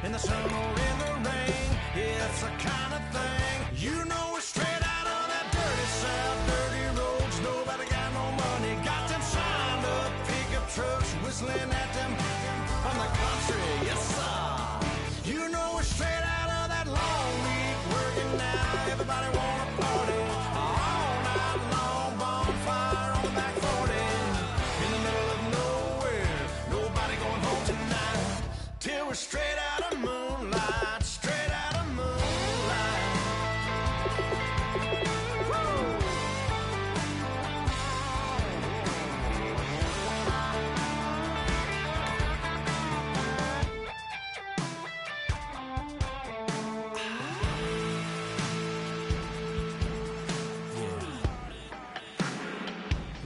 in the sun or in the rain. It's the kind of thing you know is straight out of that dirty South. Dirty roads, nobody got no money. Got them signed up pickup trucks whistling at them from the country. Yes, sir. You know it's straight out of that long week working now. Everybody wanna party all night long. Bonfire on the back 40 in the middle of nowhere. Nobody going home tonight till we're straight out of moonlight. Straight out of moonlight. Woo!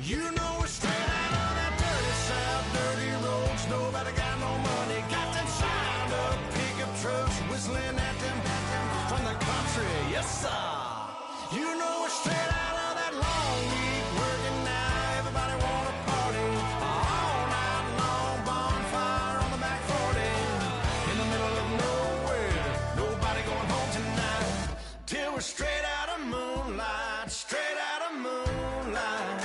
You know we're straight out of that dirty South. Dirty roads, nobody got no money. Got them signed up pickup trucks whistling at them from the country. Yes, sir. You know we're straight out of that long week working now. Everybody wanna party all night long. Bonfire on the back 40 in the middle of nowhere. Nobody going home tonight till we're straight out of moonlight. Straight out of moonlight.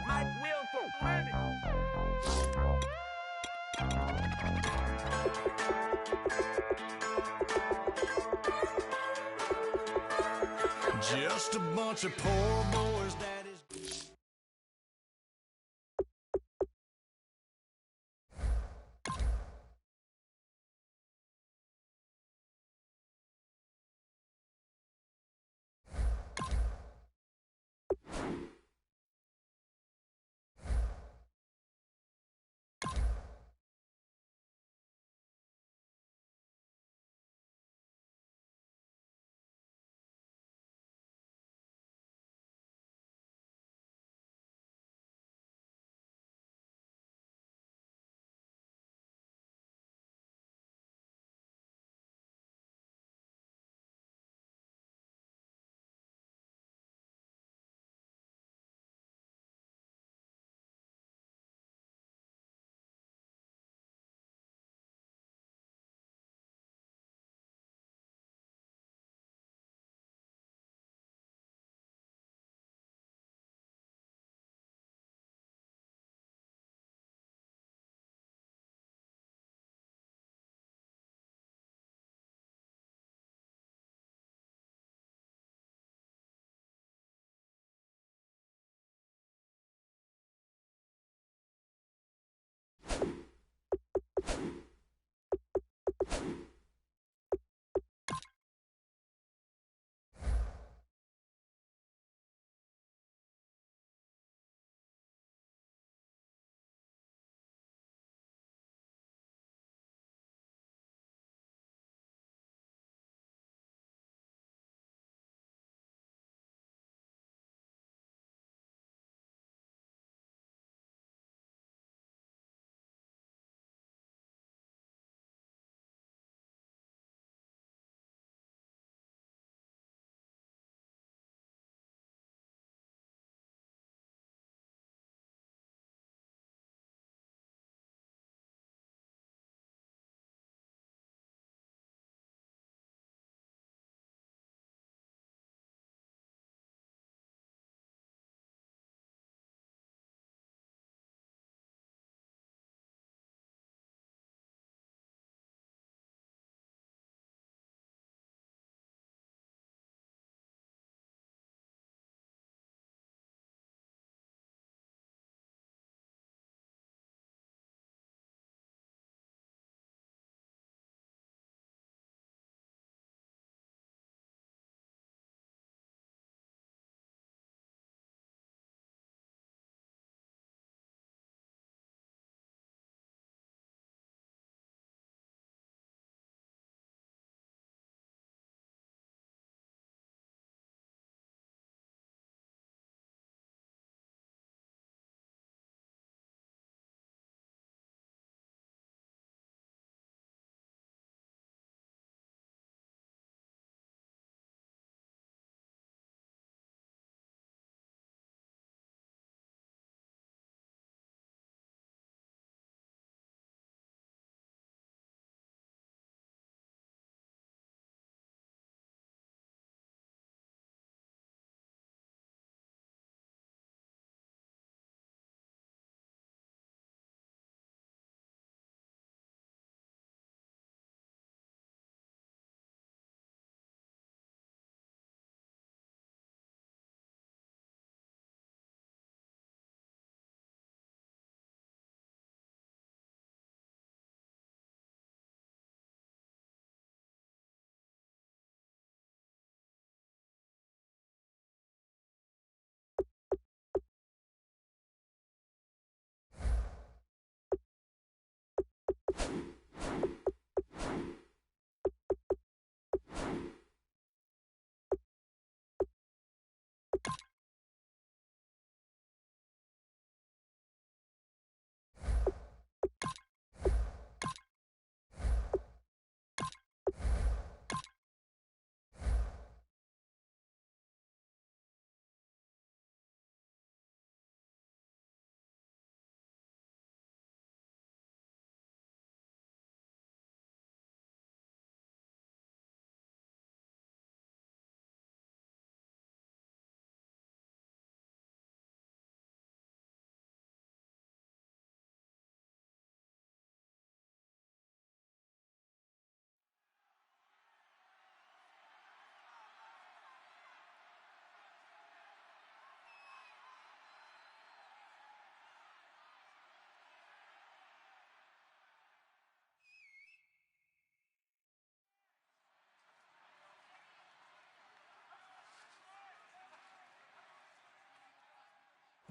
Mike Wilson, just a bunch of poor boys that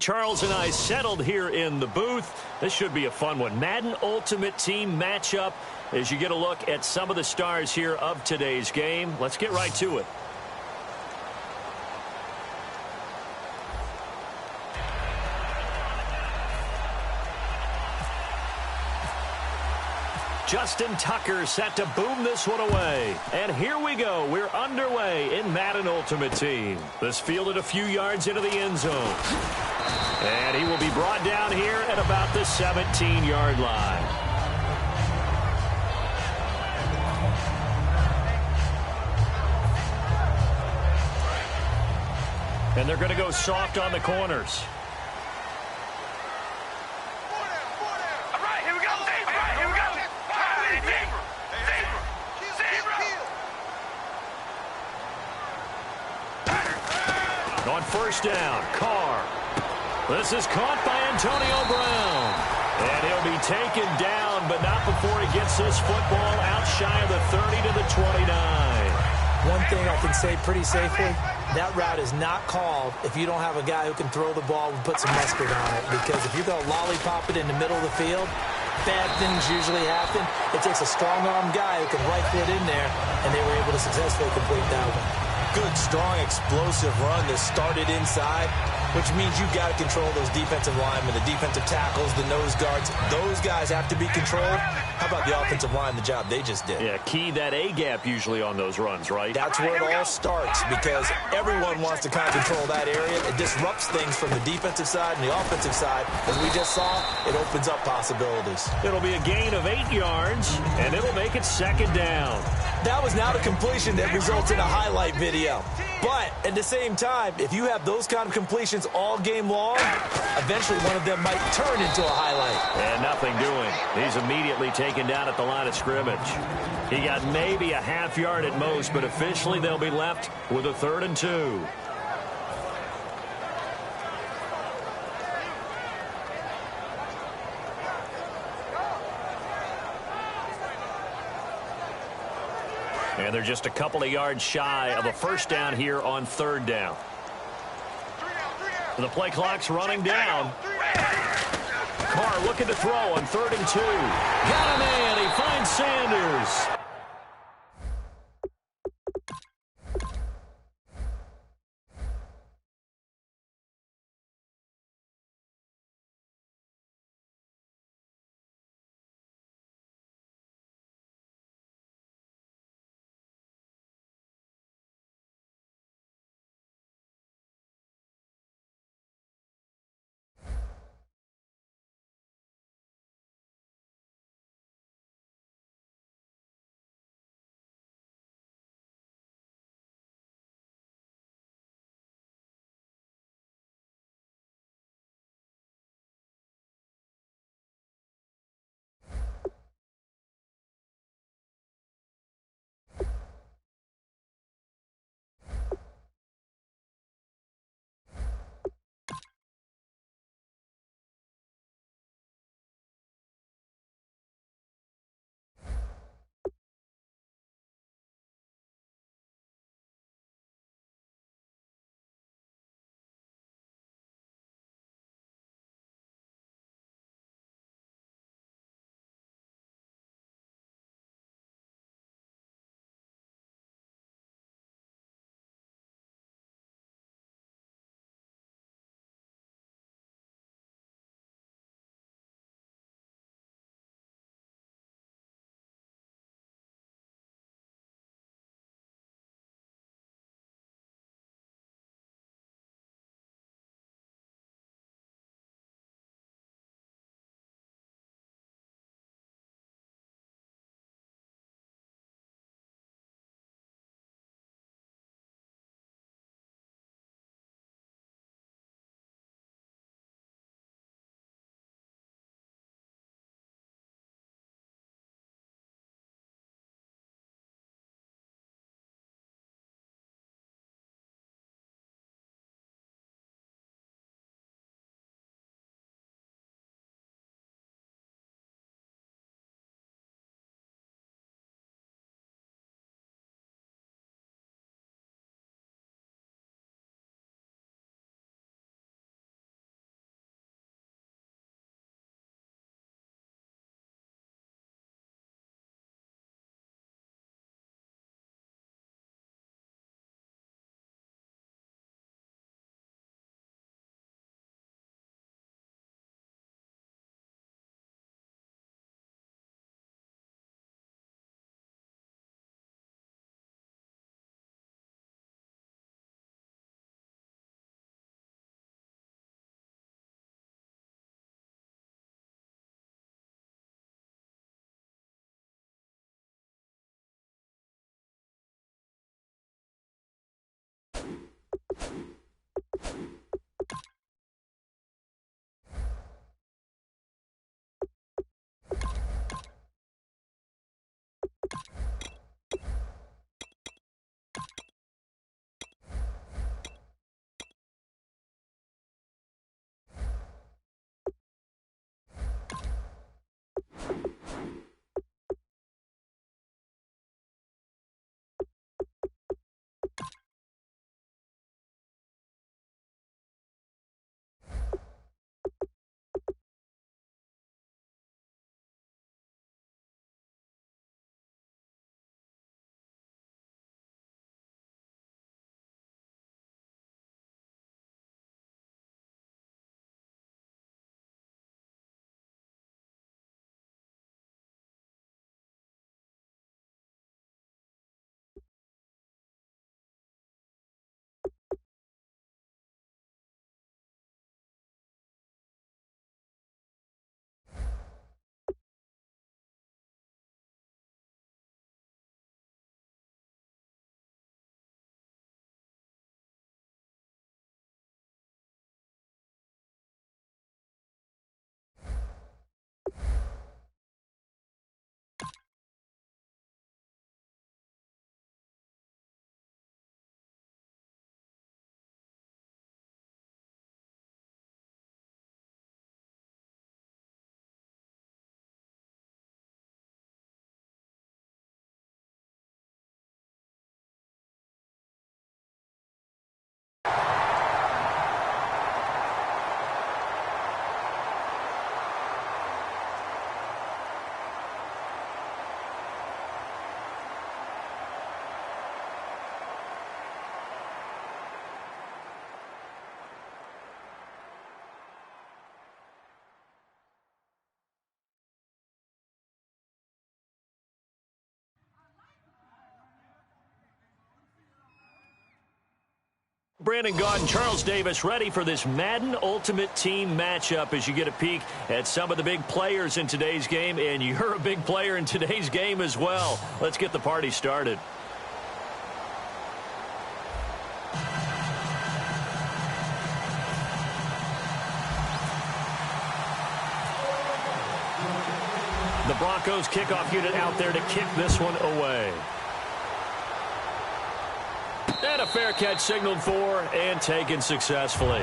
Charles and I settled here in the booth. This should be a fun one. Madden Ultimate Team matchup as you get a look at some of the stars here of today's game. Let's get right to it. Justin Tucker set to boom this one away. And here we go. We're underway in Madden Ultimate Team. This fielded a few yards into the end zone. And he will be brought down here at about the 17-yard line. And they're going to go soft on the corners. On first down, Carr. This is caught by Antonio Brown. And he'll be taken down, but not before he gets this football out shy of the 30 to the 29. One thing I can say pretty safely, that route is not called if you don't have a guy who can throw the ball and put some mustard on it. Because if you're going to lollipop it in the middle of the field, bad things usually happen. It takes a strong-arm guy who can rifle it in there, and they were able to successfully complete that one. Good, strong, explosive run that started inside, which means you've got to control those defensive linemen, the defensive tackles, the nose guards. Those guys have to be controlled. How about the offensive line, the job they just did? Yeah, key that A-gap usually on those runs, right? That's where it all starts because everyone wants to kind of control that area. It disrupts things from the defensive side and the offensive side. As we just saw, it opens up possibilities. It'll be a gain of 8 yards, and it'll make it second down. That was not a completion that results in a highlight video. But at the same time, if you have those kind of completions all game long, eventually one of them might turn into a highlight. And nothing doing. He's immediately taken down at the line of scrimmage. He got maybe a half yard at most, but officially they'll be left with a 3rd and 2. And they're just a couple of yards shy of a first down here on 3rd down. The play clock's running down. Carr looking to throw on 3rd and 2. Got a man. He finds Sanders. Brandon Gaudin, Charles Davis ready for this Madden Ultimate Team matchup as you get a peek at some of the big players in today's game, and you're a big player in today's game as well. Let's get the party started. The Broncos kickoff unit out there to kick this one away. And a fair catch signaled for and taken successfully.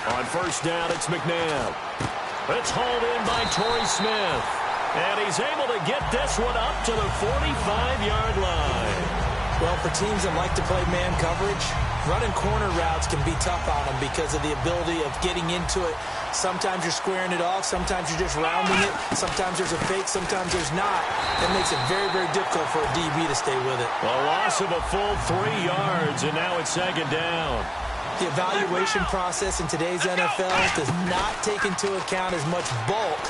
On first down, it's McNabb. It's hauled in by Torrey Smith. And he's able to get this one up to the 45-yard line. Well, for teams that like to play man coverage, running corner routes can be tough on them because of the ability of getting into it. Sometimes you're squaring it off. Sometimes you're just rounding it. Sometimes there's a fake. Sometimes there's not. That makes it very, very difficult for a DB to stay with it. A loss of a full 3 yards, and now it's second down. The evaluation process in today's NFL does not take into account as much bulk.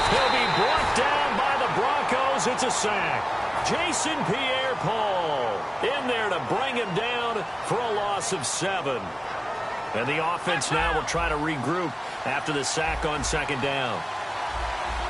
He'll be brought down by the Broncos. It's a sack. Jason Pierre-Paul in there to bring him down for a loss of 7. And the offense now will try to regroup after the sack on second down.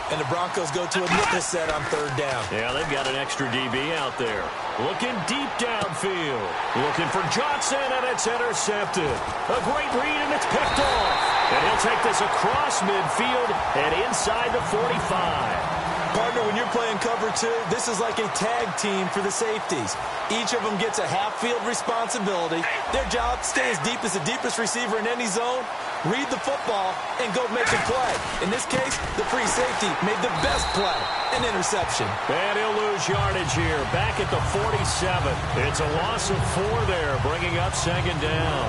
And the Broncos go to a nickel set on third down. Yeah, they've got an extra DB out there. Looking deep downfield. Looking for Johnson, and it's intercepted. A great read, and it's picked off. And he'll take this across midfield and inside the 45. Partner, when you're playing cover 2, this is like a tag team for the safeties. Each of them gets a half-field responsibility. Their job, stay as deep as the deepest receiver in any zone, read the football, and go make a play. In this case, the free safety made the best play, an interception. And he'll lose yardage here, back at the 47. It's a loss of 4 there, bringing up second down.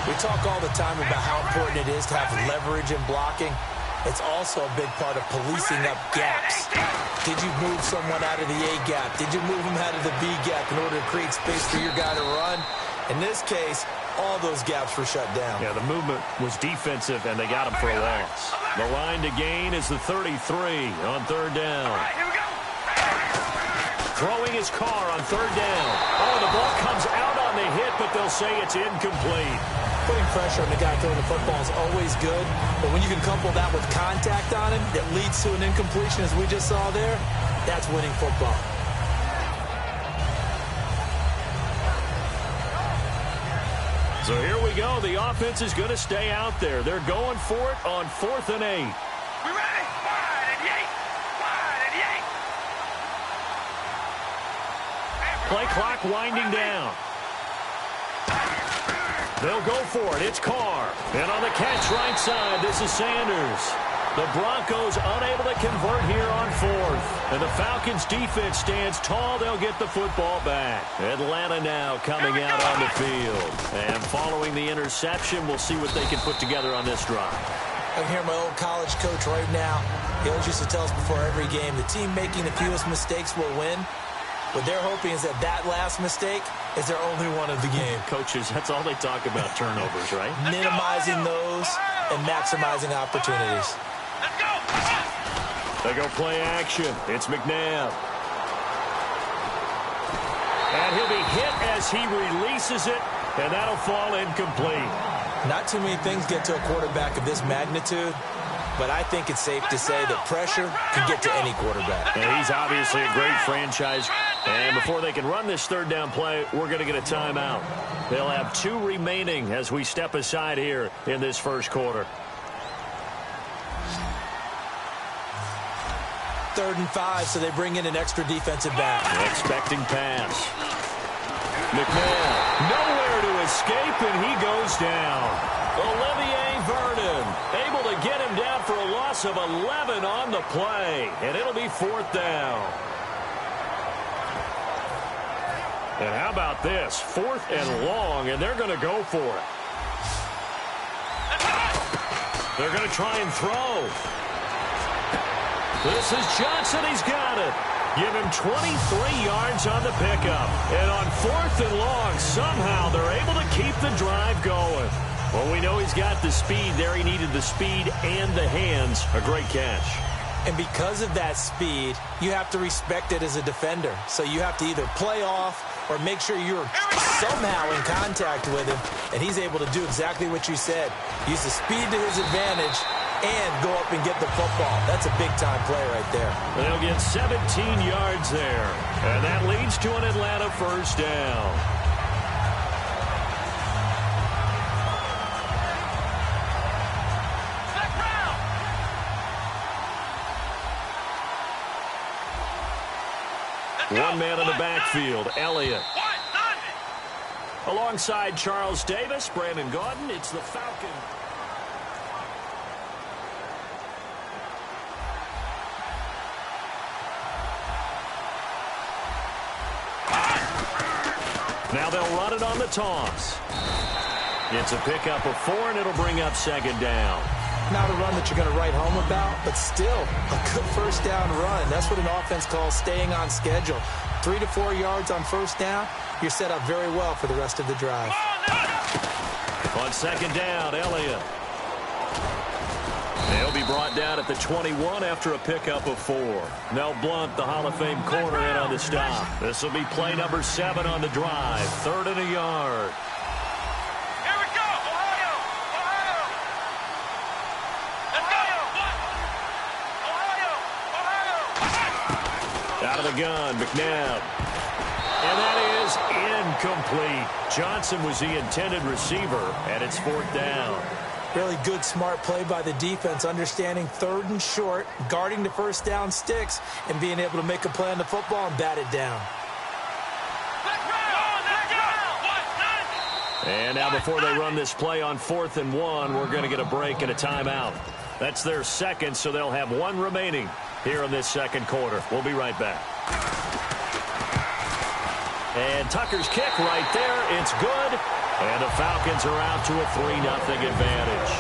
We talk all the time about how important it is to have leverage in blocking. It's also a big part of policing up gaps. Did you move someone out of the A gap? Did you move them out of the B gap in order to create space for your guy to run? In this case, all those gaps were shut down. Yeah, the movement was defensive, and they got him for a loss. The line to gain is the 33 on third down. Throwing his car on third down. Oh, the ball comes out on the hit, but they'll say it's incomplete. Putting pressure on the guy throwing the football is always good, but when you can couple that with contact on him that leads to an incompletion, as we just saw there, that's winning football. So here we go. The offense is going to stay out there. They're going for it on 4th and 8. We ready? Wide and yank. Wide and yank. Play clock winding down. They'll go for it. It's Carr. And on the catch right side, this is Sanders. The Broncos unable to convert here on 4th. And the Falcons defense stands tall. They'll get the football back. Atlanta now coming out on the field. And following the interception, we'll see what they can put together on this drive. I can hear my old college coach right now. He always used to tell us before every game, the team making the fewest mistakes will win. What they're hoping is that that last mistake is their only one of the game. Coaches, that's all they talk about, turnovers, right? Minimizing those and maximizing opportunities. Let's go. They go play action. It's McNabb. And he'll be hit as he releases it, and that'll fall incomplete. Not too many things get to a quarterback of this magnitude, but I think it's safe to say that pressure can get to any quarterback. And he's obviously a great franchise. And before they can run this third down play, we're going to get a timeout. They'll have 2 remaining as we step aside here in this first quarter. 3rd and 5, so they bring in an extra defensive back. Expecting pass. McNabb, nowhere to escape, and he goes down. Olivier Vernon able to get him down for a loss of 11 on the play, and it'll be 4th down. And how about this? 4th and long, and they're going to go for it. They're going to try and throw. This is Johnson. He's got it. Give him 23 yards on the pickup. And on 4th and long, somehow they're able to keep the drive going. Well, we know he's got the speed there. He needed the speed and the hands. A great catch. And because of that speed, you have to respect it as a defender. So you have to either play off or make sure you're somehow in contact with him. And he's able to do exactly what you said. Use the speed to his advantage and go up and get the football. That's a big-time play right there. They'll get 17 yards there. And that leads to an Atlanta first down. One man in the backfield, Elliott. Alongside Charles Davis, Brandon Gaudin, it's the Falcons. Now they'll run it on the toss. It's a pickup of 4, and it'll bring up 2nd down. Not a run that you're going to write home about, but still a good first down run. That's what an offense calls staying on schedule. 3 to 4 yards on first down, you're set up very well for the rest of the drive. On 2nd down, Elliott. They'll be brought down at the 21 after a pickup of 4. Mel Blount, the Hall of Fame corner, in on the stop. This will be play number 7 on the drive. 3rd and a yard. Out of the gun, McNabb. And that is incomplete. Johnson was the intended receiver, and it's 4th down. Really good, smart play by the defense, understanding 3rd and short, guarding the first down sticks, and being able to make a play on the football and bat it down. And now before they run this play on 4th and 1, we're going to get a break and a timeout. That's their second, so they'll have 1 remaining here in this 2nd quarter. We'll be right back. And Tucker's kick right there. It's good. And the Falcons are out to a 3-0 advantage.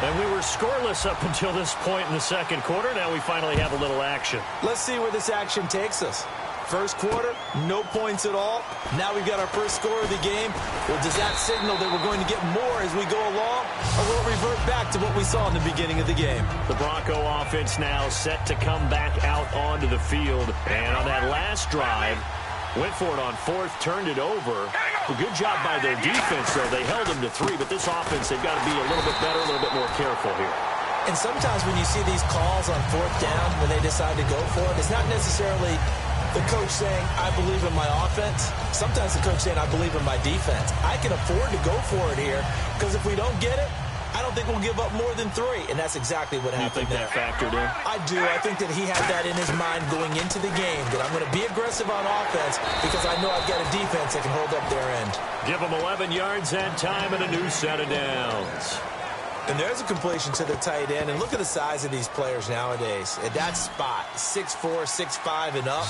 And we were scoreless up until this point in the 2nd quarter. Now we finally have a little action. Let's see where this action takes us. First quarter, no points at all. Now we've got our first score of the game. Well, does that signal that we're going to get more as we go along? Or will it revert back to what we saw in the beginning of the game? The Bronco offense now set to come back out onto the field. And on that last drive, went for it on 4th, turned it over. A good job by their defense, though. They held them to 3, but this offense, they've got to be a little bit better, a little bit more careful here. And sometimes when you see these calls on 4th down, when they decide to go for it, it's not necessarily the coach saying, I believe in my offense. Sometimes the coach saying, I believe in my defense. I can afford to go for it here, because if we don't get it, I don't think we'll give up more than 3. And that's exactly what happened there. You think that factored in? I do. I think that he had that in his mind going into the game, that I'm going to be aggressive on offense because I know I've got a defense that can hold up their end. Give them 11 yards and time and a new set of downs. And there's a completion to the tight end. And look at the size of these players nowadays. At that spot, 6'4", 6'5", and up.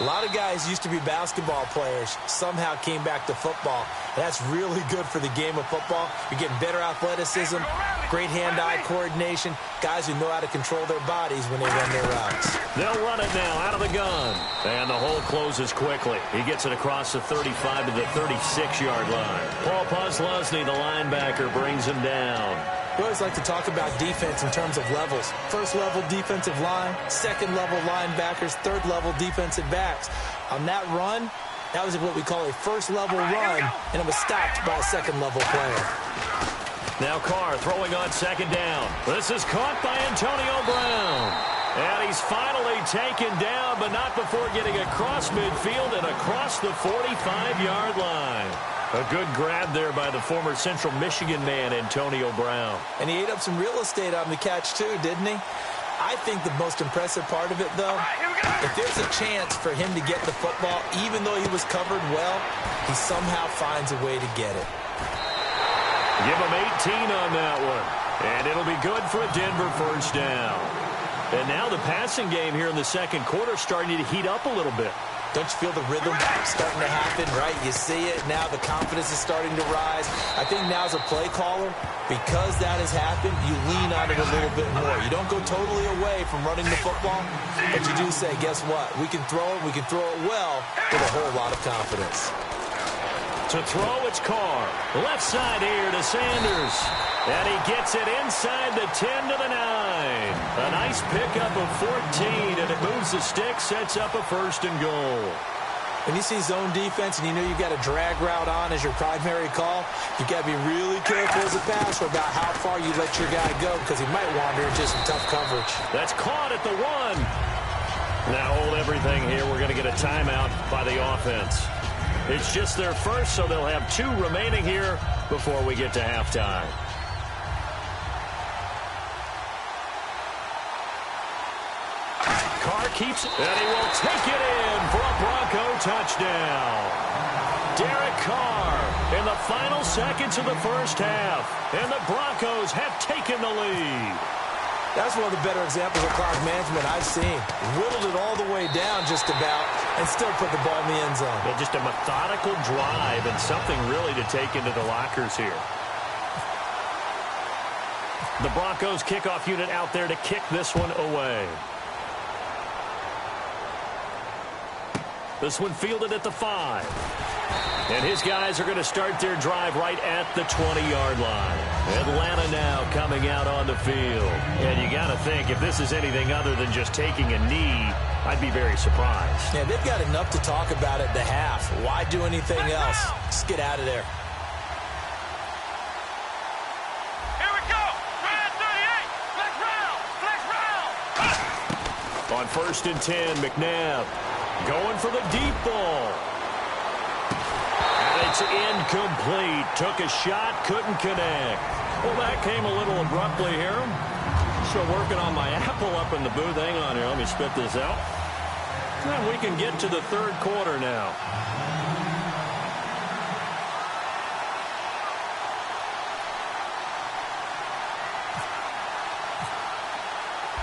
A lot of guys used to be basketball players, somehow came back to football. And that's really good for the game of football. You're getting better athleticism, great hand-eye coordination, guys who know how to control their bodies when they run their routes. They'll run it now out of the gun. And the hole closes quickly. He gets it across the 35 to the 36-yard line. Paul Posluszny, the linebacker, brings him down. We always like to talk about defense in terms of levels. First-level defensive line, second-level linebackers, third-level defensive backs. On that run, that was what we call a first-level run, and it was stopped by a second-level player. Now Carr throwing on 2nd down. This is caught by Antonio Brown. And he's finally taken down, but not before getting across midfield and across the 45-yard line. A good grab there by the former Central Michigan man, Antonio Brown. And he ate up some real estate on the catch, too, didn't he? I think the most impressive part of it, though, if there's a chance for him to get the football, even though he was covered well, he somehow finds a way to get it. Give him 18 on that one. And it'll be good for a Denver first down. And now the passing game here in the 2nd quarter starting to heat up a little bit. Don't you feel the rhythm starting to happen, right? You see it. Now the confidence is starting to rise. I think now as a play caller, because that has happened, you lean on it a little bit more. You don't go totally away from running the football, but you do say, guess what? We can throw it. We can throw it well with a whole lot of confidence. To throw, it's Carr. Left side here to Sanders. And he gets it inside the 10 to the 9. A nice pickup of 14, and it moves the stick, sets up a 1st and goal. When you see zone defense and you know you've got a drag route on as your primary call, you've got to be really careful as a passer about how far you let your guy go because he might wander into some tough coverage. That's caught at the 1. Now hold everything here. We're going to get a timeout by the offense. It's just their first, so they'll have 2 remaining here before we get to halftime. Carr keeps it, and he will take it in for a Bronco touchdown. Derek Carr in the final seconds of the first half, and the Broncos have taken the lead. That's one of the better examples of clock management I've seen. Whittled it all the way down just about and still put the ball in the end zone. Yeah, just a methodical drive and something really to take into the lockers here. The Broncos kickoff unit out there to kick this one away. This one fielded at the 5. And his guys are going to start their drive right at the 20-yard line. Atlanta now coming out on the field. And you got to think, if this is anything other than just taking a knee, I'd be very surprised. Yeah, they've got enough to talk about at the half. Why do anything else? Just get out of there. Here we go. Ryan 38. Flex round. On 1st and 10, McNabb going for the deep ball. And it's incomplete. Took a shot, couldn't connect. Well, that came a little abruptly here. Still working on my apple up in the booth. Hang on here. Let me spit this out. And we can get to the 3rd quarter now.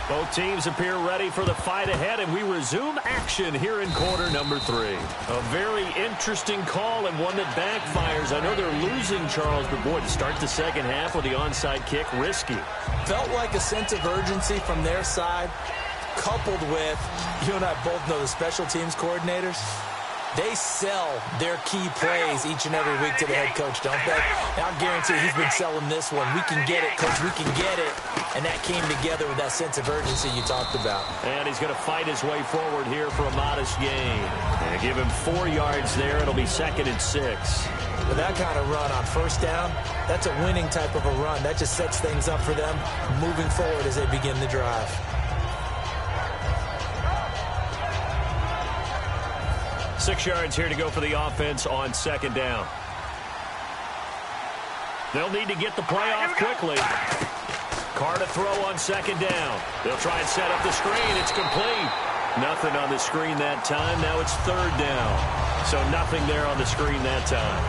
Both teams appear ready for the fight ahead, and we resume action here in quarter number 3. A very interesting call and one that backfires. I know they're losing, Charles, but boy, to start the second half with the onside kick, risky. Felt like a sense of urgency from their side, coupled with, you and I both know the special teams coordinators. They sell their key plays each and every week to the head coach, don't they? And I guarantee he's been selling this one. We can get it, coach. We can get it. And that came together with that sense of urgency you talked about. And he's going to fight his way forward here for a modest gain. And give him 4 yards there. It'll be 2nd and 6. With that kind of run on 1st down, that's a winning type of a run. That just sets things up for them moving forward as they begin the drive. Six yards here to go for the offense on 2nd down. They'll need to get the play off quickly. Carr to throw on 2nd down. They'll try and set up the screen. It's complete. Nothing on the screen that time. Now it's 3rd down. So nothing there on the screen that time.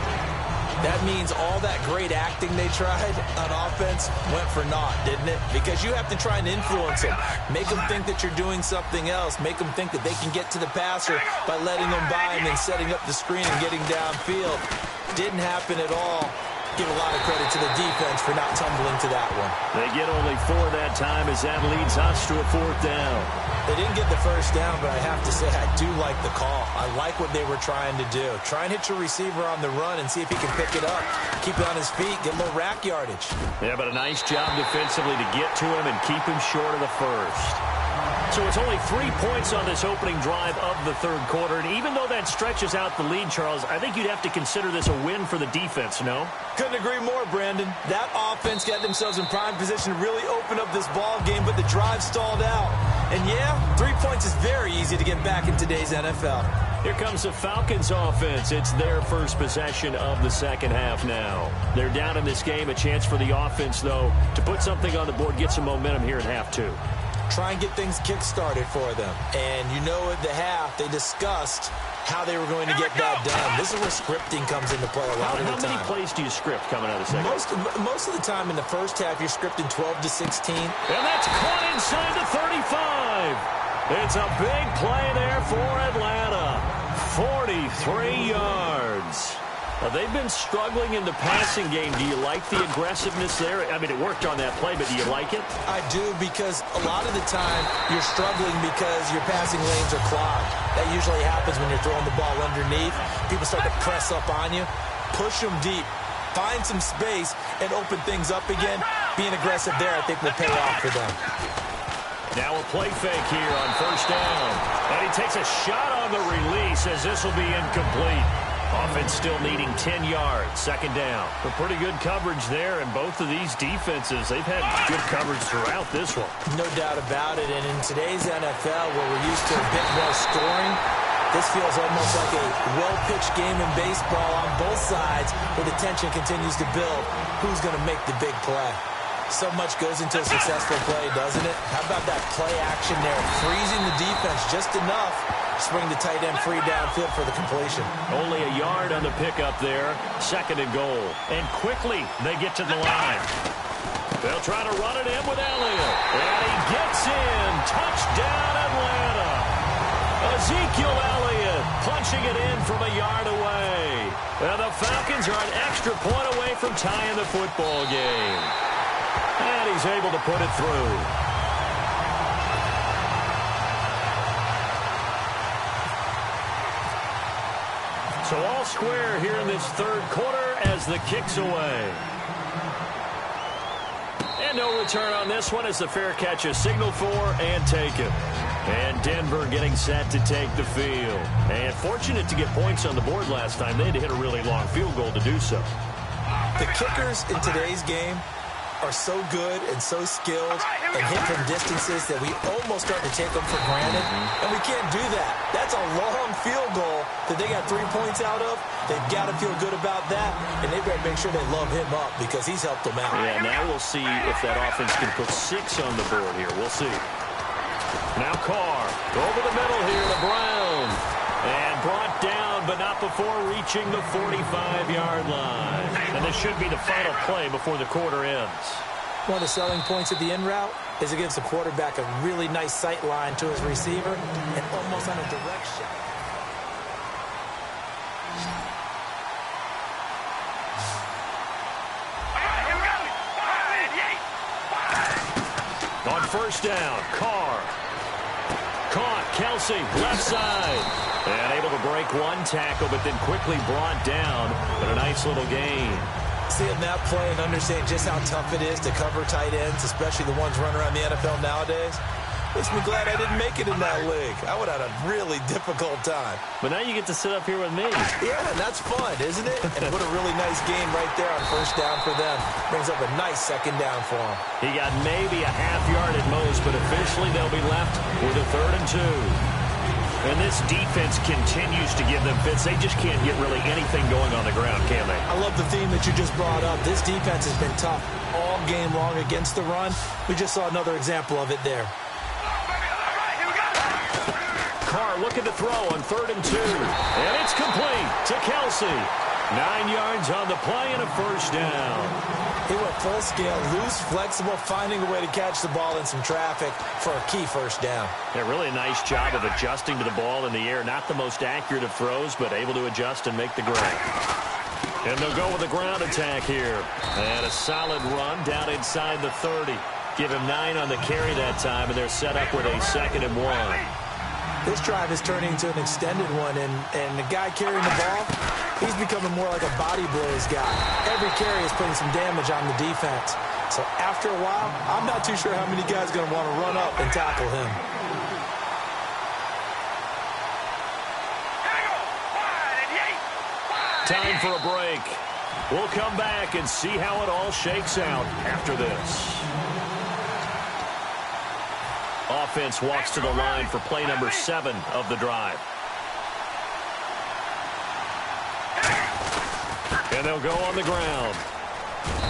That means all that great acting they tried on offense went for naught, didn't it? Because you have to try and influence them. Make them think that you're doing something else. Make them think that they can get to the passer by letting them by and then setting up the screen and getting downfield. Didn't happen at all. Give a lot of credit to the defense for not tumbling to that one. They get only 4 that time as that leads us to a 4th down. They didn't get the 1st down, but I have to say I do like the call. I like what they were trying to do. Try and hit your receiver on the run and see if he can pick it up. Keep it on his feet, get a little rack yardage. Yeah, but a nice job defensively to get to him and keep him short of the 1st. So it's only 3 points on this opening drive of the 3rd quarter. And even though that stretches out the lead, Charles, I think you'd have to consider this a win for the defense, no? Couldn't agree more, Brandon. That offense got themselves in prime position to really open up this ball game, but the drive stalled out. And yeah, 3 points is very easy to get back in today's NFL. Here comes the Falcons offense. It's their first possession of the second half now. They're down in this game. A chance for the offense, though, to put something on the board, get some momentum here at half 2. Try and get things kick-started for them. And you know at the half, they discussed how they were going to get that done. This is where scripting comes into play a lot of the time. How many plays do you script coming out of the second? Most of the time in the first half, you're scripting 12 to 16. And that's caught inside the 35. It's a big play there for Atlanta. 43 yards. They've been struggling in the passing game. Do you like the aggressiveness there? I mean, it worked on that play, but do you like it? I do, because a lot of the time you're struggling because your passing lanes are clogged. That usually happens when you're throwing the ball underneath. People start to press up on you. Push them deep. Find some space and open things up again. Being aggressive there, I think, will pay off for them. Now a play fake here on first down. And he takes a shot on the release as this will be incomplete. Offense still needing 10 yards, second down. But pretty good coverage there, and both of these defenses, they've had good coverage throughout this one. No doubt about it, and in today's NFL, where we're used to a bit more scoring, this feels almost like a well-pitched game in baseball on both sides, where the tension continues to build. Who's going to make the big play? So much goes into a successful play, doesn't it? How about that play action there? Freezing the defense just enough to swing the tight end free downfield for the completion. Only a yard on the pickup there. Second and goal. And quickly they get to the line. They'll try to run it in with Elliott. And he gets in. Touchdown, Atlanta. Ezekiel Elliott punching it in from a yard away. And the Falcons are an extra point away from tying the football game. And he's able to put it through. So all square here in this third quarter as the kick's away. And no return on this one as the fair catch is signaled for and taken. And Denver getting set to take the field. And fortunate to get points on the board last time. They had to hit a really long field goal to do so. The kickers in today's game are so good and so skilled and hit from distances that we almost start to take them for granted. And we can't do that. That's a long field goal that they got 3 points out of. They've got to feel good about that, and they better make sure they love him up because he's helped them out. Yeah, now we'll see if that offense can put 6 on the board here. We'll see. Now Carr over the middle here to Brown. And brought down, but not before reaching the 45-yard line. And this should be the final play before the quarter ends. One of the selling points of the in route is it gives the quarterback a really nice sight line to his receiver and almost on a direct shot. On first down, Carr. Caught, Kelsey, left side. And able to break one tackle, but then quickly brought down. But a nice little gain. Seeing that play and understanding just how tough it is to cover tight ends, especially the ones running around the NFL nowadays, makes me glad I didn't make it in that league. I would have had a really difficult time. But now you get to sit up here with me. Yeah, and that's fun, isn't it? And put a really nice game right there on first down for them. Brings up a nice second down for them. He got maybe a half yard at most, but officially they'll be left with a 3rd and 2. And this defense continues to give them fits. They just can't get really anything going on the ground, can they? I love the theme that you just brought up. This defense has been tough all game long against the run. We just saw another example of it there. Carr looking to throw on 3rd and 2. And it's complete to Kelsey. 9 yards on the play and a first down. He went full scale, loose, flexible, finding a way to catch the ball in some traffic for a key first down. Yeah, really a nice job of adjusting to the ball in the air. Not the most accurate of throws, but able to adjust and make the grab. And they'll go with a ground attack here. And a solid run down inside the 30. Give him 9 on the carry that time, and they're set up with a 2nd and 1. This drive is turning into an extended one, and the guy carrying the ball, he's becoming more like a body blows guy. Every carry is putting some damage on the defense. So after a while, I'm not too sure how many guys are going to want to run up and tackle him. Time for a break. We'll come back and see how it all shakes out after this. Offense walks to the line for play number 7 of the drive. And they'll go on the ground.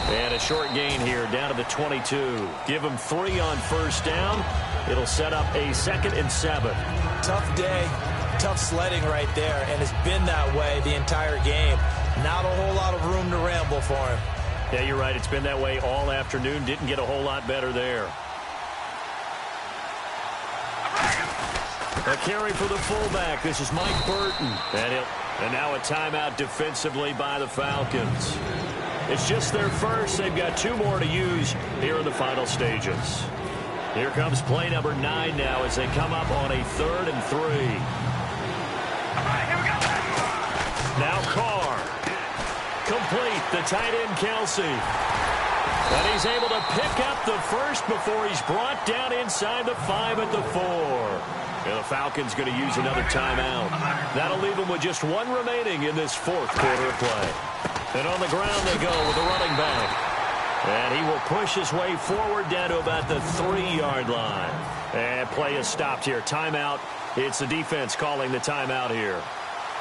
And a short gain here down to the 22. Give them 3 on first down. It'll set up a 2nd and 7. Tough day, tough sledding right there, and it's been that way the entire game. Not a whole lot of room to ramble for him. Yeah, you're right. It's been that way all afternoon. Didn't get a whole lot better there. A carry for the fullback. This is Mike Burton. And now a timeout defensively by the Falcons. It's just their first. They've got 2 more to use here in the final stages. Here comes play number 9 now as they come up on a 3rd and 3. Now Carr. Complete. The tight end, Kelsey. And he's able to pick up the first before he's brought down inside the 5 at the 4. And the Falcons going to use another timeout. That'll leave them with just 1 remaining in this 4th quarter of play. And on the ground they go with the running back. And he will push his way forward down to about the 3-yard line. And play is stopped here. Timeout. It's the defense calling the timeout here.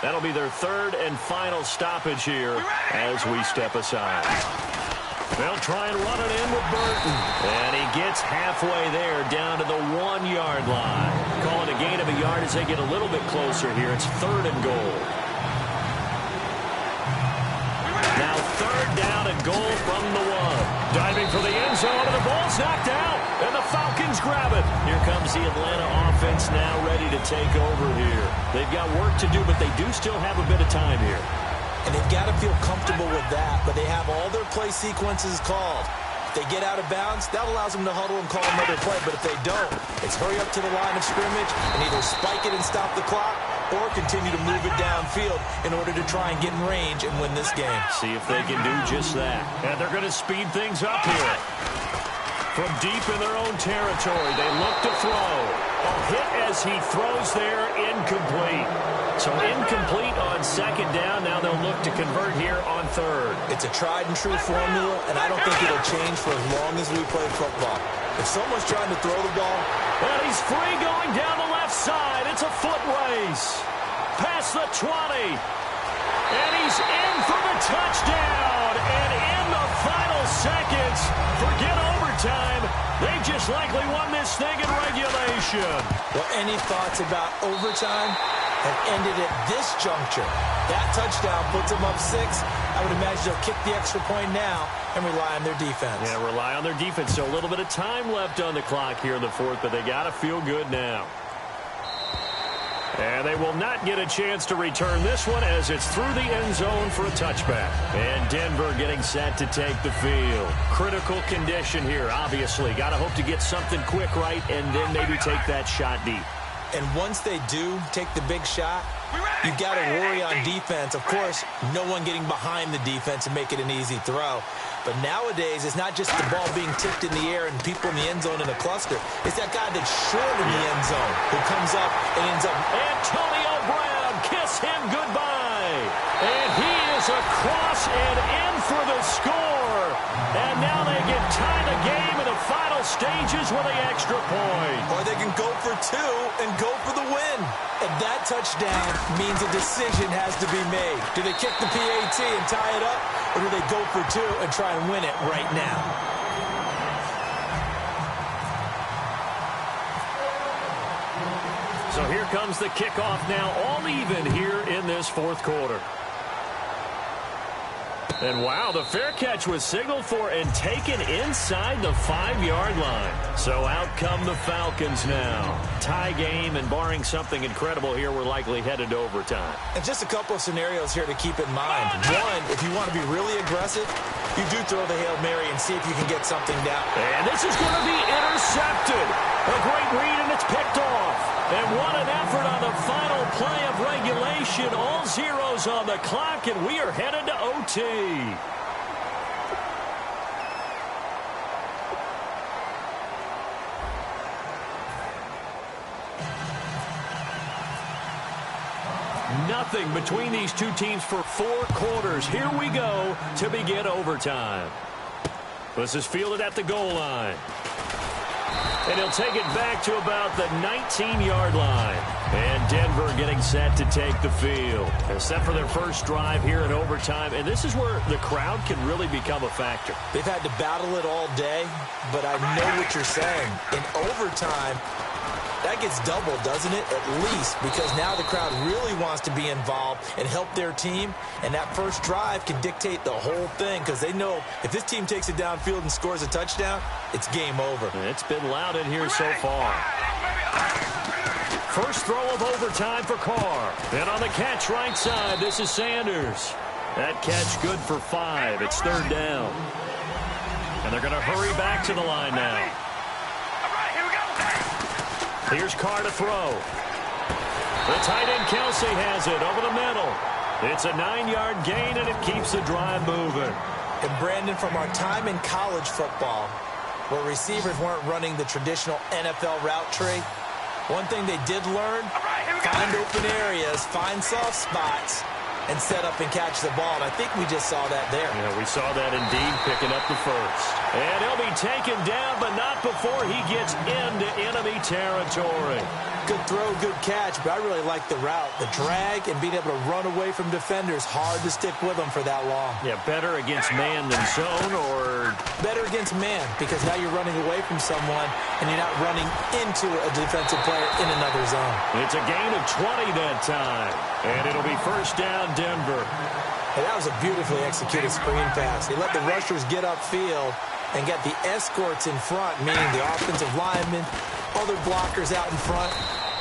That'll be their 3rd and final stoppage here as we step aside. They'll try and run it in with Burton. And he gets halfway there down to the 1-yard line. Calling a gain of a yard as they get a little bit closer here. It's 3rd and goal. Now 3rd down and goal from the 1. Diving for the end zone, and the ball's knocked out. And the Falcons grab it. Here comes the Atlanta offense now ready to take over here. They've got work to do, but they do still have a bit of time here. And they've got to feel comfortable with that, but they have all their play sequences called. If they get out of bounds, that allows them to huddle and call another play, but if they don't, it's hurry up to the line of scrimmage and either spike it and stop the clock or continue to move it downfield in order to try and get in range and win this game. See if they can do just that. And they're going to speed things up here. From deep in their own territory, they look to throw. A hit as he throws there, incomplete. So incomplete on 2nd down. Now they'll look to convert here on 3rd. It's a tried and true formula, and I don't think it'll change for as long as we play football. If someone's trying to throw the ball, well, he's free going down the left side. It's a foot race. Past the 20. And he's in for the touchdown. And in the final seconds, forget overtime. They just likely won this thing in regulation. Well, any thoughts about overtime have ended at this juncture? That touchdown puts them up 6. I would imagine they'll kick the extra point now and rely on their defense. Yeah, rely on their defense. So a little bit of time left on the clock here in the 4th, but they got to feel good now. And they will not get a chance to return this one as it's through the end zone for a touchback. And Denver getting set to take the field. Critical condition here, obviously. Got to hope to get something quick right and then maybe take that shot deep. And once they do take the big shot, you've got to worry on defense. Of course, no one getting behind the defense and make it an easy throw. But nowadays, it's not just the ball being tipped in the air and people in the end zone in a cluster. It's that guy that's short in the end zone who comes up and ends up. Antonio Brown, kiss him goodbye. And he is across and in for the score. And now they can tie the game in the final stages with an extra point. Or they can go for 2 and go for the win. And that touchdown means a decision has to be made. Do they kick the PAT and tie it up? Or do they go for 2 and try and win it right now? So here comes the kickoff now, all even here in this 4th quarter. And wow, the fair catch was signaled for and taken inside the 5-yard line. So out come the Falcons now. Tie game, and barring something incredible here, we're likely headed to overtime. And just a couple of scenarios here to keep in mind. One, if you want to be really aggressive, you do throw the Hail Mary and see if you can get something down. And this is going to be intercepted. A great read, and it's picked off. And what an effort on the final play of regulation. All zeros on the clock, and we are headed to OT. Nothing between these two teams for 4 quarters. Here we go to begin overtime. This is fielded at the goal line. And he'll take it back to about the 19-yard line. And Denver getting set to take the field. They're set for their first drive here in overtime. And this is where the crowd can really become a factor. They've had to battle it all day, but I know what you're saying. In overtime, that gets doubled, doesn't it? At least, because now the crowd really wants to be involved and help their team. And that first drive can dictate the whole thing because they know if this team takes it downfield and scores a touchdown, it's game over. It's been loud in here so far. First throw of overtime for Carr. And on the catch right side, this is Sanders. That catch good for 5. It's third down. And they're going to hurry back to the line now. Here's Carr to throw. The tight end Kelsey has it over the middle. It's a 9-yard gain, and it keeps the drive moving. And Brandon, from our time in college football, where receivers weren't running the traditional NFL route tree, one thing they did learn, find open areas, find soft spots, and set up and catch the ball. And I think we just saw that there. Yeah, we saw that indeed, picking up the first. And he'll be taken down, but not before he gets into enemy territory. Good throw, good catch, but I really like the route. The drag and being able to run away from defenders, hard to stick with them for that long. Yeah, better against man than zone, or? Better against man, because now you're running away from someone and you're not running into a defensive player in another zone. It's a gain of 20 that time, and it'll be first down Denver. And that was a beautifully executed screen pass. They let the rushers get upfield and got the escorts in front, meaning the offensive linemen, other blockers out in front,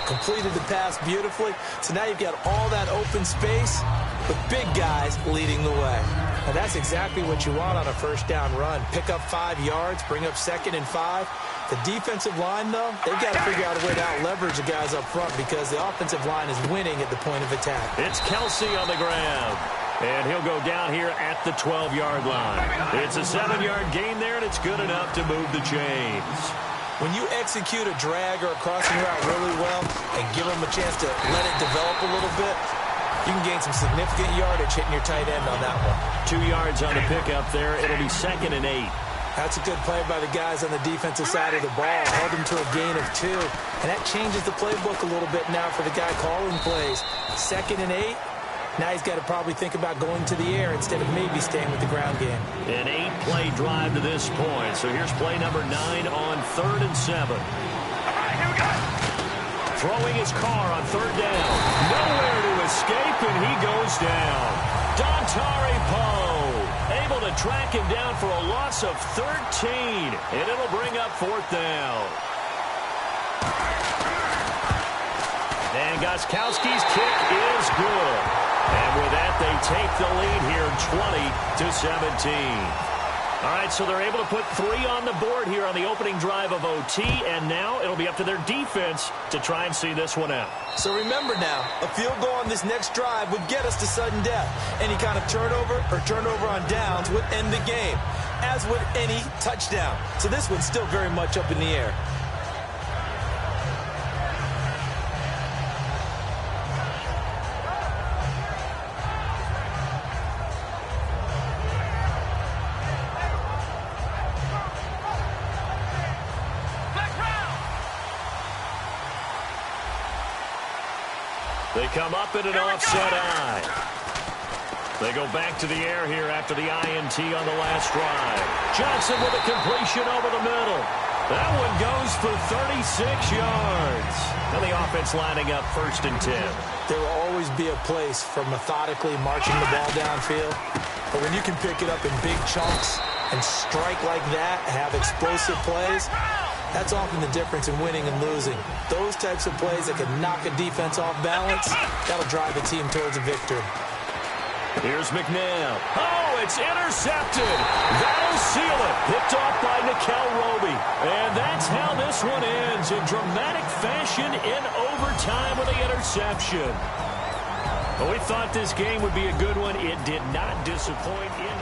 completed the pass beautifully. So now you've got all that open space with big guys leading the way. And that's exactly what you want on a first down run. Pick up 5 yards, bring up 2nd and 5. The defensive line, though, they've got to figure out a way to out-leverage the guys up front because the offensive line is winning at the point of attack. It's Kelsey on the ground. And he'll go down here at the 12-yard line. It's a 7-yard gain there, and it's good enough to move the chains. When you execute a drag or a crossing route really well and give them a chance to let it develop a little bit, you can gain some significant yardage hitting your tight end on that one. 2 yards on the pickup there. It'll be 2nd and 8. That's a good play by the guys on the defensive side of the ball. Held them to a gain of 2. And that changes the playbook a little bit now for the guy calling plays. 2nd and 8. Now he's got to probably think about going to the air instead of maybe staying with the ground game. An 8-play drive to this point. So here's play number 9 on 3rd and 7. Throwing his Carr on 3rd down. Nowhere to escape, and he goes down. Dontari Poe able to track him down for a loss of 13, and it'll bring up 4th down. And Gostkowski's kick is good. And with that, they take the lead here 20-17. All right, so they're able to put 3 on the board here on the opening drive of OT, and now it'll be up to their defense to try and see this one out. So remember now, a field goal on this next drive would get us to sudden death. Any kind of turnover or turnover on downs would end the game, as would any touchdown. So this one's still very much up in the air. They come up in an offset eye. They go back to the air here after the INT on the last drive. Johnson with a completion over the middle. That one goes for 36 yards. And the offense lining up 1st and 10. There will always be a place for methodically marching the ball downfield. But when you can pick it up in big chunks and strike like that, have explosive plays, that's often the difference in winning and losing. Those types of plays that can knock a defense off balance, that'll drive the team towards a victory. Here's McNabb. Oh, it's intercepted. That'll seal it. Picked off by Nickel Roby. And that's how this one ends in dramatic fashion in overtime with the interception. Well, we thought this game would be a good one. It did not disappoint in